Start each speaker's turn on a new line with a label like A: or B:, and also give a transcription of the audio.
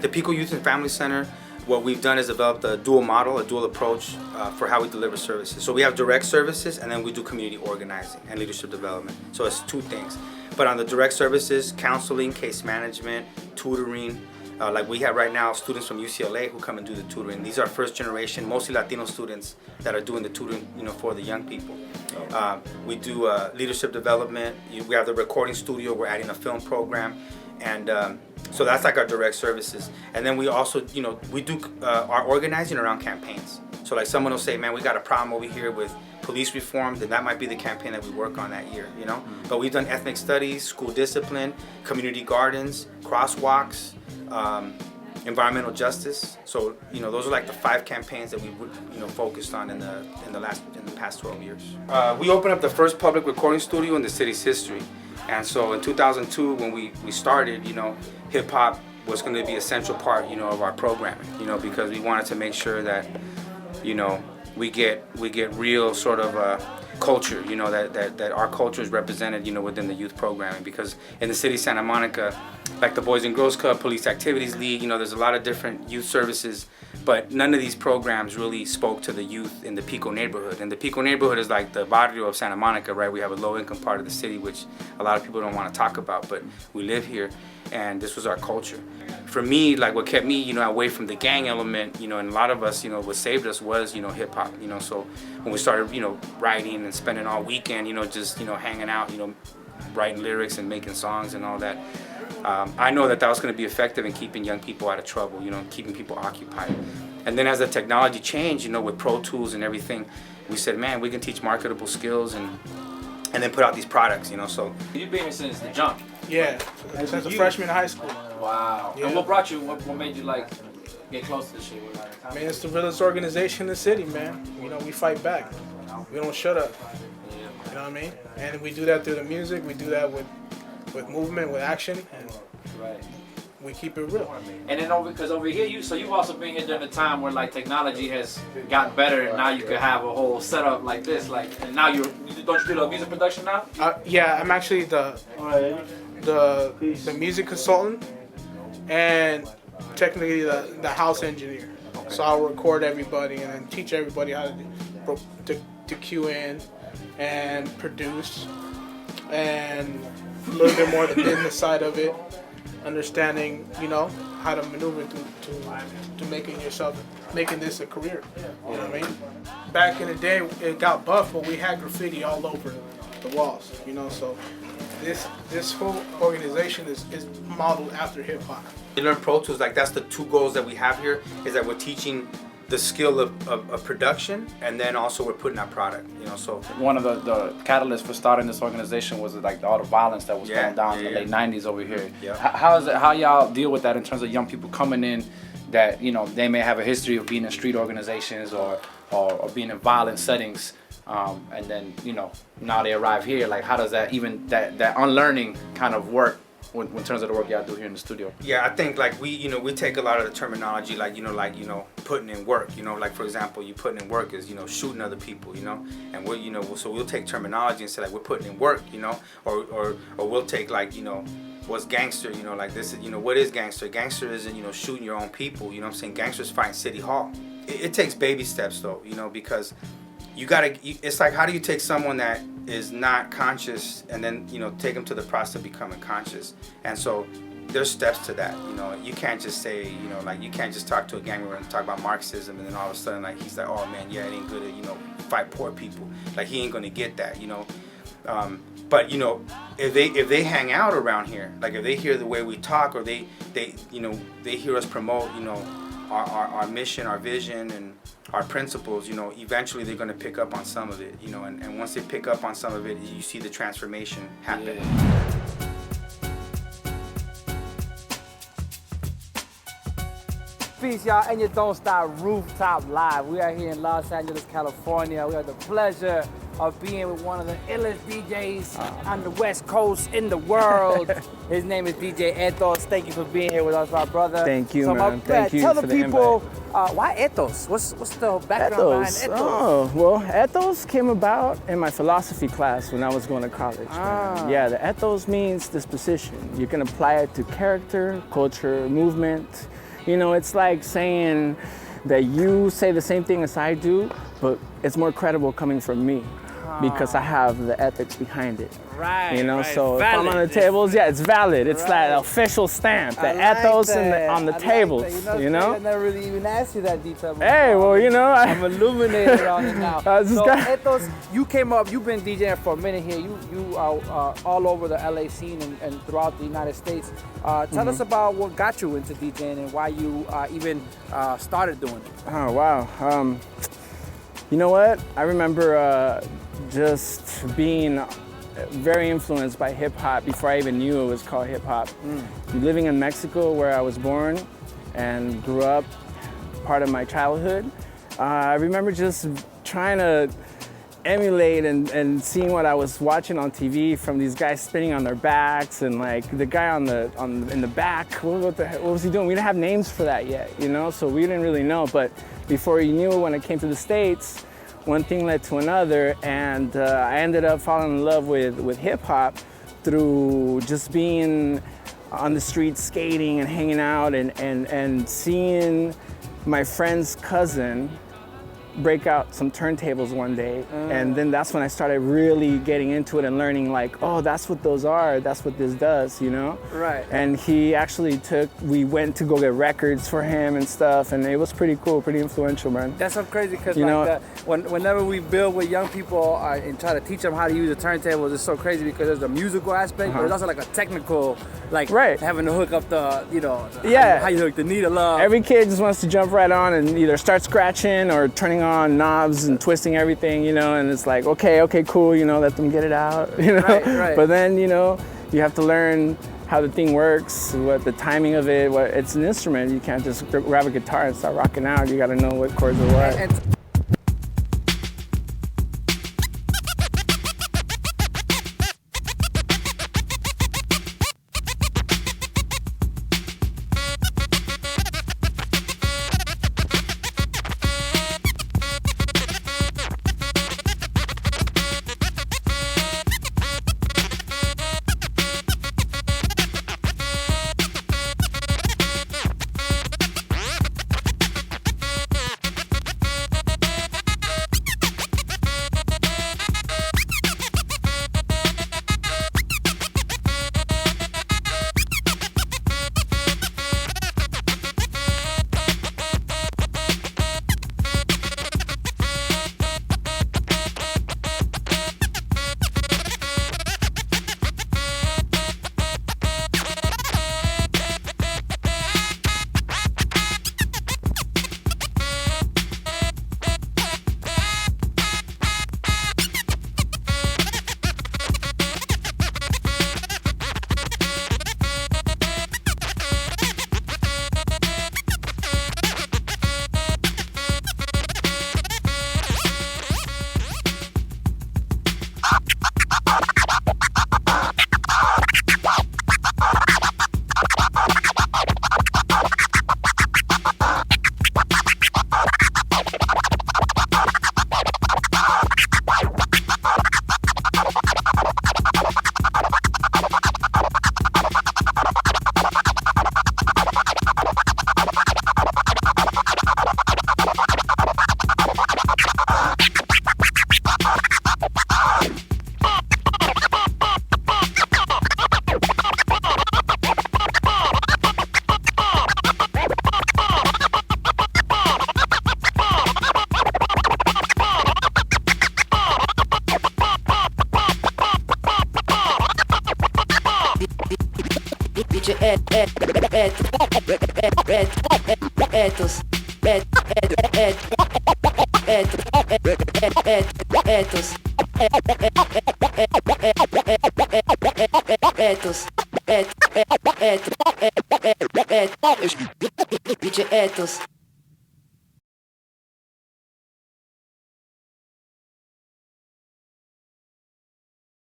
A: The Pico Youth and Family Center, what we've done is developed a dual model, a dual approach for how we deliver services. So we have direct services, and then we do community organizing and leadership development. So it's two things. But on the direct services, counseling, case management, tutoring, like we have right now students from UCLA who come and do the tutoring. These are first generation, mostly Latino students that are doing the tutoring, for the young people. We do leadership development. We have the recording studio. We're adding a film program, and so that's like our direct services. And then we also, we do our organizing around campaigns. So like someone will say, man, we got a problem over here with police reform, then that might be the campaign that we work on that year, But we've done ethnic studies, school discipline, community gardens, crosswalks, environmental justice. So those are like the 5 campaigns that we focused on in the past 12 years. We opened up the first public recording studio in the city's history, and so in 2002 when we started, hip hop was going to be a central part, of our programming, because we wanted to make sure that we get real sort of culture, that our culture is represented, within the youth programming. Because in the city of Santa Monica, like the Boys and Girls Club, Police Activities League, there's a lot of different youth services, but none of these programs really spoke to the youth in the Pico neighborhood. And the Pico neighborhood is like the barrio of Santa Monica, right? We have a low-income part of the city, which a lot of people don't want to talk about, but we live here, and this was our culture. For me, like what kept me, away from the gang element, and a lot of us, what saved us was, hip hop, so when we started, writing and spending all weekend, just, hanging out, writing lyrics and making songs and all that, I know that was going to be effective in keeping young people out of trouble, keeping people occupied. And then as the technology changed, with Pro Tools and everything, we said, man, we can teach marketable skills and then put out these products, so.
B: You've been here since the jump.
C: Yeah, since a freshman in high school.
B: Wow. Yeah. And what brought you, what made you get close to this shit?
C: I mean, it's the realest organization in the city, man. We fight back. We don't shut up. You know what I mean? And we do that through the music. We do that with movement, with action, and we keep it real.
B: And then because over here, you've also been here during a time where technology has gotten better, and now you can have a whole setup like this, and now don't you do the music production now?
C: Yeah, I'm actually the music consultant and technically the house engineer. Okay. So I'll record everybody and then teach everybody how to cue in and produce, and a little bit more the business side of it, understanding how to maneuver to making this a career. You know what I mean? Back in the day, it got buff, but we had graffiti all over the walls. So this whole organization is modeled after hip hop.
A: You learn Pro Tools, that's the 2 goals that we have here, is that we're teaching the skill of production, and then also we're putting out product, so.
B: One of the catalysts for starting this organization was all the violence that was going down in the late 90s over here. Yeah. How y'all deal with that in terms of young people coming in that, they may have a history of being in street organizations or being in violent settings, and then, now they arrive here, how does that that unlearning kind of work in terms of the work y'all do here in the studio?
A: Yeah, I think we take a lot of the terminology putting in work, for example, you putting in work is shooting other people, and we're so we'll take terminology and say we're putting in work, or we'll take what's gangster, this is what is gangster? Gangster isn't shooting your own people, what I'm saying? Gangsters fight City Hall. It takes baby steps though, because it's how do you take someone that is not conscious and then take them to the process of becoming conscious? And so there's steps to that. You can't just say you can't just talk to a gang member and talk about Marxism and then all of a sudden he's like, oh man, yeah, it ain't good to fight poor people. He ain't gonna get that. But if they hang out around here, if they hear the way we talk, or they hear us promote our mission, our vision, and our principles, eventually they're going to pick up on some of it, and once they pick up on some of it, you see the transformation happen. Yeah.
D: Peace, y'all, and you Don't Stop Rooftop Live. We are here in Los Angeles, California. We have the pleasure of being with one of the illest DJs on the West Coast in the world. His name is DJ Ethos. Thank you for being here with us, my brother.
E: Thank you, man. Thank you
D: tell
E: for
D: the people, why Ethos? What's the background behind Ethos?
E: Oh, well, Ethos came about in my philosophy class when I was going to college. Yeah, the Ethos means disposition. You can apply it to character, culture, movement. You know, it's like saying that you say the same thing as I do, but it's more credible coming from me because I have the ethics behind it.
D: Right.
E: You know,
D: right.
E: so
D: Valid.
E: if I'm on the tables, yeah, it's valid. It's that official stamp, the ethos on the tables. You know?
D: I never really even asked you that detail.
E: Hey, well, you know,
D: I'm illuminated on it now.
E: I was just
D: So Ethos, you came up. You've been DJing for a minute here. You are all over the LA scene and throughout the United States. Tell us about what got you into DJing and why you even started doing it.
E: Oh wow. You know what? I remember just being very influenced by hip hop before I even knew it was called hip hop. Living in Mexico, where I was born and grew up, part of my childhood, I remember just trying to emulate and seeing what I was watching on TV from these guys spinning on their backs, and like the guy in the back. What was he doing? We didn't have names for that yet, you know, so we didn't really know. But before you knew, when it came to the States, one thing led to another, and I ended up falling in love with hip hop through just being on the street skating and hanging out and seeing my friend's cousin break out some turntables one day, and then that's when I started really getting into it and learning, like, oh, that's what those are, that's what this does, you know?
D: Right.
E: And he actually we went to go get records for him and stuff, and it was pretty cool, pretty influential, man.
D: That's so crazy because
E: You
D: like
E: know-
D: whenever we build with young people and try to teach them how to use the turntables, it's so crazy because there's a musical aspect, but there's also like a technical, like
E: Right.
D: having to hook up the, you know,
E: Yeah.
D: how you hook the needle up.
E: Every kid just wants to jump right on and either start scratching or turning on knobs and twisting everything, you know, and it's like, okay, cool, you know, let them get it out, you know.
D: Right.
E: But then, you know, you have to learn how the thing works, what the timing of it, it's an instrument. You can't just grab a guitar and start rocking out. You got to know what chords are what.
D: And
F: DJ Ethos. DJ Ethos.